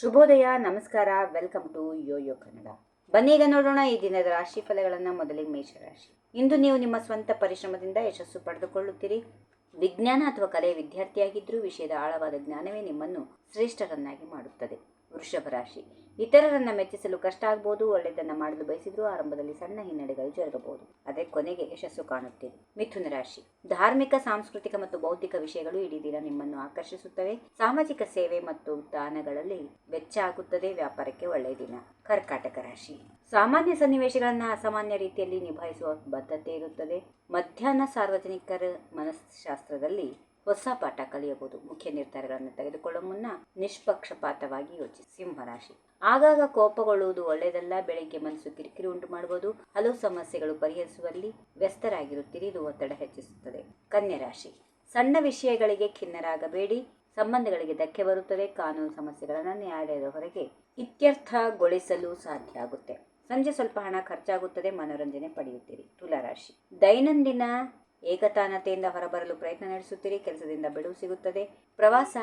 ಶುಭೋದಯ, ನಮಸ್ಕಾರ, welcome to Yoyo Kannada. ಬನ್ನಿ ಈಗ ನೋಡೋಣ ಈ ದಿನದ ರಾಶಿ ಫಲಗಳನ್ನು. ಮೊದಲಿಗೆ ಮೇಷರಾಶಿ. ಇಂದು ನೀವು ನಿಮ್ಮ ಸ್ವಂತ ಪರಿಶ್ರಮದಿಂದ ಯಶಸ್ಸು ಪಡೆದುಕೊಳ್ಳುತ್ತೀರಿ. ವಿಜ್ಞಾನ ಅಥವಾ ಕಲೆಯ ವಿದ್ಯಾರ್ಥಿಯಾಗಿದ್ದರೂ ವಿಷಯದ ಆಳವಾದ ಜ್ಞಾನವೇ ನಿಮ್ಮನ್ನು ಶ್ರೇಷ್ಠರನ್ನಾಗಿ ಮಾಡುತ್ತದೆ. ವೃಷಭ ರಾಶಿ. ಇತರರನ್ನ ಮೆಚ್ಚಿಸಲು ಕಷ್ಟ ಆಗಬಹುದು. ಒಳ್ಳೆಯದನ್ನು ಮಾಡಲು ಬಯಸಿದ್ರೂ ಆರಂಭದಲ್ಲಿ ಸಣ್ಣ ಹಿನ್ನಡೆಗಳು ಜರುಗಬಹುದು, ಆದರೆ ಕೊನೆಗೆ ಯಶಸ್ಸು ಕಾಣುತ್ತೀರಿ. ಮಿಥುನ ರಾಶಿ. ಧಾರ್ಮಿಕ, ಸಾಂಸ್ಕೃತಿಕ ಮತ್ತು ಬೌದ್ಧಿಕ ವಿಷಯಗಳು ಇಡೀ ದಿನ ನಿಮ್ಮನ್ನು ಆಕರ್ಷಿಸುತ್ತವೆ. ಸಾಮಾಜಿಕ ಸೇವೆ ಮತ್ತು ದಾನಗಳಲ್ಲಿ ವೆಚ್ಚ ಆಗುತ್ತದೆ. ವ್ಯಾಪಾರಕ್ಕೆ ಒಳ್ಳೆಯ ದಿನ. ಕರ್ಕಾಟಕ ರಾಶಿ. ಸಾಮಾನ್ಯ ಸನ್ನಿವೇಶಗಳನ್ನು ಅಸಾಮಾನ್ಯ ರೀತಿಯಲ್ಲಿ ನಿಭಾಯಿಸುವ ಬದ್ಧತೆ ಇರುತ್ತದೆ. ಮಧ್ಯಾಹ್ನ ಸಾರ್ವಜನಿಕರ ಮನಃಶಾಸ್ತ್ರದಲ್ಲಿ ಹೊಸ ಪಾಠ ಕಲಿಯಬಹುದು. ಮುಖ್ಯ ನಿರ್ಧಾರಗಳನ್ನು ತೆಗೆದುಕೊಳ್ಳುವ ಮುನ್ನ ನಿಷ್ಪಕ್ಷಪಾತವಾಗಿ ಯೋಚಿಸಿ. ಸಿಂಹರಾಶಿ. ಆಗಾಗ ಕೋಪಗೊಳ್ಳುವುದು ಒಳ್ಳೆಯದಲ್ಲ. ಬೆಳಿಗ್ಗೆ ಮನಸ್ಸು ಕಿರಿಕಿರಿ ಉಂಟು ಮಾಡಬಹುದು. ಹಲವು ಸಮಸ್ಯೆಗಳು ಪರಿಹರಿಸುವಲ್ಲಿ ವ್ಯಸ್ತರಾಗಿರುತ್ತೀರಿ. ಇದು ಒತ್ತಡ ಹೆಚ್ಚಿಸುತ್ತದೆ. ಕನ್ಯಾ ರಾಶಿ. ಸಣ್ಣ ವಿಷಯಗಳಿಗೆ ಖಿನ್ನರಾಗಬೇಡಿ. ಸಂಬಂಧಗಳಿಗೆ ಧಕ್ಕೆ ಬರುತ್ತದೆ. ಕಾನೂನು ಸಮಸ್ಯೆಗಳನ್ನು ನ್ಯಾಯಾಲಯದ ಹೊರಗೆ ಇತ್ಯರ್ಥಗೊಳಿಸಲು ಸಾಧ್ಯ ಆಗುತ್ತೆ. ಸಂಜೆ ಸ್ವಲ್ಪ ಹಣ ಖರ್ಚಾಗುತ್ತದೆ. ಮನೋರಂಜನೆ ಪಡೆಯುತ್ತೀರಿ. ತುಲಾರಾಶಿ. ದೈನಂದಿನ ಏಕತಾನತೆಯಿಂದ ಹೊರಬರಲು ಪ್ರಯತ್ನ ನಡೆಸುತ್ತೀರಿ. ಕೆಲಸದಿಂದ ಬಿಡುವು ಸಿಗುತ್ತದೆ. ಪ್ರವಾಸ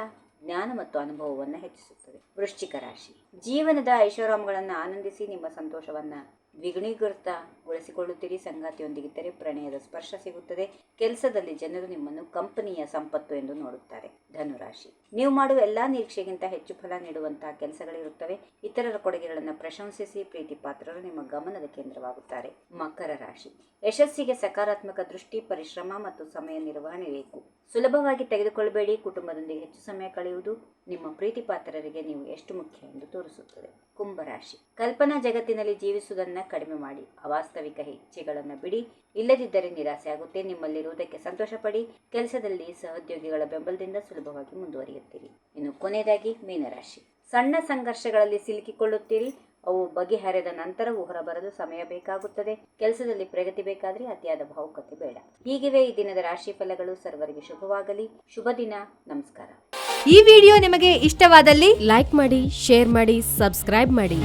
ಜ್ಞಾನ ಮತ್ತು ಅನುಭವವನ್ನು ಹೆಚ್ಚಿಸುತ್ತದೆ. ವೃಶ್ಚಿಕ ರಾಶಿ. ಜೀವನದ ಐಷಾರಾಮಗಳನ್ನು ಆನಂದಿಸಿ ನಿಮ್ಮ ಸಂತೋಷವನ್ನು ದ್ವಿಗುಣೀಕೃತಗೊಳಿಸಿಕೊಳ್ಳುತ್ತೀರಿ. ಸಂಗಾತಿಯೊಂದಿಗಿದ್ದರೆ ಪ್ರಣಯದ ಸ್ಪರ್ಶ ಸಿಗುತ್ತದೆ. ಕೆಲಸದಲ್ಲಿ ಜನರು ನಿಮ್ಮನ್ನು ಕಂಪನಿಯ ಸಂಪತ್ತು ಎಂದು ನೋಡುತ್ತಾರೆ. ಧನುರಾಶಿ. ನೀವು ಮಾಡುವ ಎಲ್ಲಾ ನಿರೀಕ್ಷೆಗಿಂತ ಹೆಚ್ಚು ಫಲ ನೀಡುವಂತಹ ಕೆಲಸಗಳಿರುತ್ತವೆ. ಇತರರ ಕೊಡುಗೆಗಳನ್ನು ಪ್ರಶಂಸಿಸಿ. ಪ್ರೀತಿ ಪಾತ್ರರು ನಿಮ್ಮ ಗಮನದ ಕೇಂದ್ರವಾಗುತ್ತಾರೆ. ಮಕರ ರಾಶಿ. ಯಶಸ್ಸಿಗೆ ಸಕಾರಾತ್ಮಕ ದೃಷ್ಟಿ, ಪರಿಶ್ರಮ ಮತ್ತು ಸಮಯ ನಿರ್ವಹಣೆ ಬೇಕು. ಸುಲಭವಾಗಿ ತೆಗೆದುಕೊಳ್ಳಬೇಡಿ. ಕುಟುಂಬದೊಂದಿಗೆ ಹೆಚ್ಚು ಸಮಯ ಕಳೆಯುವುದು ನಿಮ್ಮ ಪ್ರೀತಿ ಪಾತ್ರರಿಗೆ ನೀವು ಎಷ್ಟು ಮುಖ್ಯ ಎಂದು ತೋರಿಸುತ್ತದೆ. ಕುಂಭರಾಶಿ. ಕಲ್ಪನಾ ಜಗತ್ತಿನಲ್ಲಿ ಜೀವಿಸುವುದನ್ನು ಕಡಿಮೆ ಮಾಡಿ. ಅವಾಸ್ತವಿಕ ಇಚ್ಛೆಗಳನ್ನು ಬಿಡಿ. ಇಲ್ಲದಿದ್ದರೆ ನಿರಾಸೆ ಆಗುತ್ತೆ. ನಿಮ್ಮಲ್ಲಿರುವುದಕ್ಕೆ ಸಂತೋಷ ಪಡಿ. ಕೆಲಸದಲ್ಲಿ ಸಹೋದ್ಯೋಗಿಗಳ ಬೆಂಬಲದಿಂದ ಸುಲಭವಾಗಿ ಮುಂದುವರಿಯುತ್ತೀರಿ. ಇನ್ನು ಕೊನೆಯದಾಗಿ ಮೀನರಾಶಿ. ಸಣ್ಣ ಸಂಘರ್ಷಗಳಲ್ಲಿ ಸಿಲುಕಿಕೊಳ್ಳುತ್ತೀರಿ. ಅವು ಬಗೆಹರಿದ ನಂತರವೂ ಹೊರಬರಲು ಸಮಯ ಬೇಕಾಗುತ್ತದೆ. ಕೆಲಸದಲ್ಲಿ ಪ್ರಗತಿ ಬೇಕಾದರೆ ಅತಿಯಾದ ಭಾವುಕತೆ ಬೇಡ. ಹೀಗಿವೆ ಈ ದಿನದ ರಾಶಿ ಫಲಗಳು. ಸರ್ವರಿಗೆ ಶುಭವಾಗಲಿ. ಶುಭ ದಿನ. ನಮಸ್ಕಾರ. ಈ ವಿಡಿಯೋ ನಿಮಗೆ ಇಷ್ಟವಾದಲ್ಲಿ ಲೈಕ್ ಮಾಡಿ, ಶೇರ್ ಮಾಡಿ, ಸಬ್ಸ್ಕ್ರೈಬ್ ಮಾಡಿ.